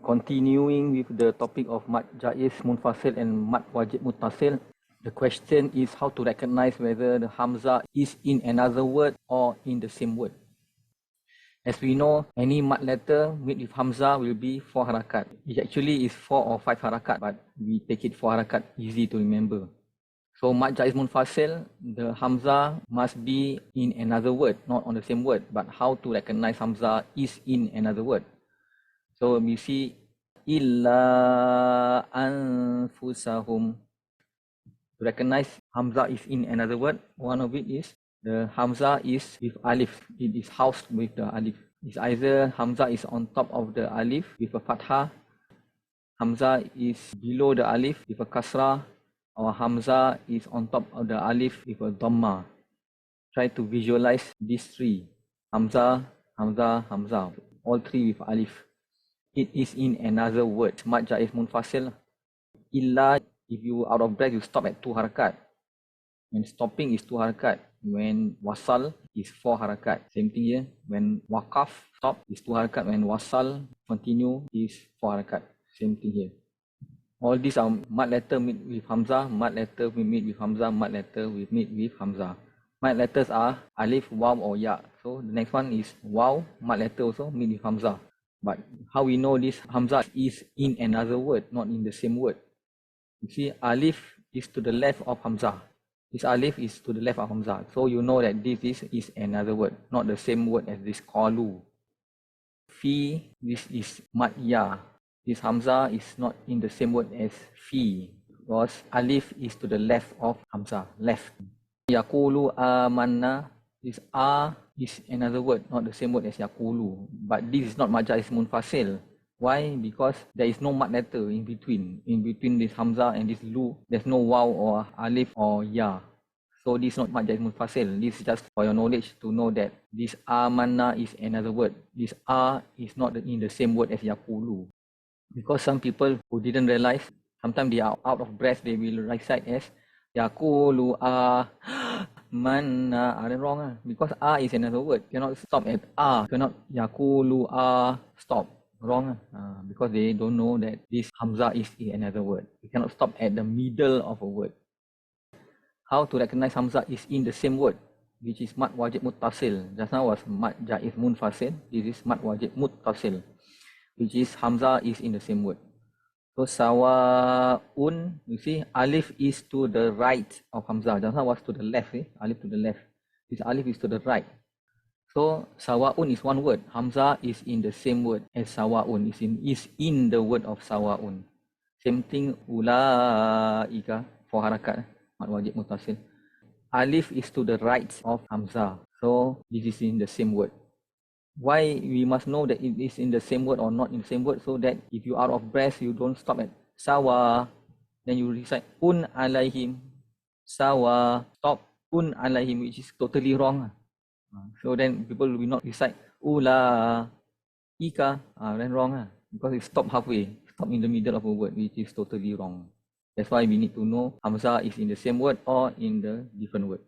Continuing with the topic of mad jaiz munfasil and mad wajib muttasil, the question is how to recognize whether the hamzah is in another word or in the same word. As we know, any mad letter made with hamzah will be 4 harakat. It actually is 4 or 5 harakat, but we take it 4 harakat, easy to remember. So mad jaiz munfasil, the hamzah must be in another word, not on the same word. But how to recognize hamzah is in another word? So we see illa anfusahum. To recognize hamzah is in another word, one of it is the hamzah is with alif. It is housed with the alif. It's either hamzah is on top of the alif with a fathah, hamzah is below the alif with a kasrah, or hamzah is on top of the alif with a dhamma. Try to visualize these three: hamzah, hamzah, hamzah, all three with alif. It is in another word. Mad jaiz munfasil. Illa, if you out of breath, you stop at 2 harakat. When stopping is 2 harakat. When wasal is 4 harakat. Same thing here. When waqaf stop is 2 harakat. When wasal continue is 4 harakat. Same thing here. All these are mad letter made with hamzah, mad letter made with hamzah, mad letter made with hamzah. Mad letters are alif, waw or ya. So the next one is waw, mad letter also made with hamzah. But how we know this hamzah is in another word, not in the same word? You see, alif is to the left of hamzah. This alif is to the left of hamzah. So you know that this is another word, not the same word as this qalu. Fi, this is mad ya. This hamzah is not in the same word as fi, because alif is to the left of hamzah, left. Yaqulu amanna, this a is another word, not the same word as yaqulu. But this is not mad jaiz munfasil. Why? Because there is no mad letter in between. In between this hamzah and this lu, there's no waw or alif or ya. So this is not mad jaiz munfasil. This is just for your knowledge to know that this amanna is another word. This a is not in the same word as yaqulu. Because some people who didn't realize, sometimes they are out of breath, they will recite as yaqulu manna. That's wrong. Because is another word. Cannot stop at Cannot yaqulu stop. Wrong. Because they don't know that this hamzah is in another word. You cannot stop at the middle of a word. How to recognize hamzah is in the same word, which is mad wajib muttasil. Just now was mad jaiz munfasil. This is mad wajib muttasil, which is hamzah is in the same word. So sawaun, you see, alif is to the right of hamzah. Just now was to the left. Alif to the left. This alif is to the right. So sawaun is one word. Hamzah is in the same word as sawaun. Is in the word of sawaun. Same thing ulaika, 4 harakat. Mad wajib muttasil. Alif is to the right of hamzah. So this is in the same word. Why we must know that it is in the same word or not in the same word? So that if you out of breath, you don't stop at sawa. Then you recite alaihim. Sawa. Stop. Alaihim, which is totally wrong. So then people will not recite ula ika. Then wrong. Because it stop halfway. Stop in the middle of a word, which is totally wrong. That's why we need to know hamzah is in the same word or in the different word.